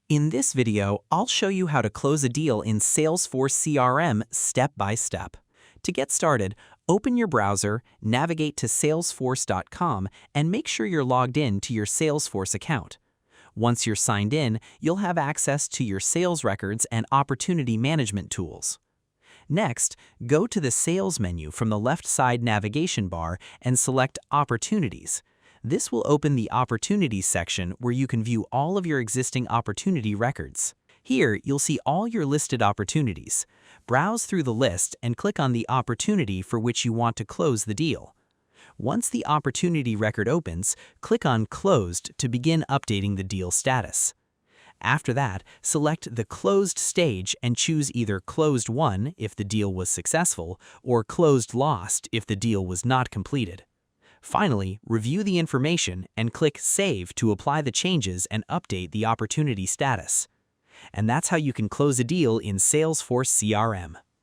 In this video, I'll show you how to close a deal in Salesforce CRM step by step. To get started, open your browser, navigate to salesforce.com, and make sure you're logged in to your Salesforce account. Once you're signed in, you'll have access to your sales records and opportunity management tools. Next, go to the Sales menu from the left side navigation bar and select Opportunities. This will open the Opportunities section where you can view all of your existing opportunity records. Here, you'll see all your listed opportunities. Browse through the list and click on the opportunity for which you want to close the deal. Once the opportunity record opens, click on Closed to begin updating the deal status. After that, select the Closed stage and choose either Closed Won if the deal was successful or Closed Lost if the deal was not completed. Finally, review the information and click Save to apply the changes and update the opportunity status. And that's how you can close a deal in Salesforce CRM.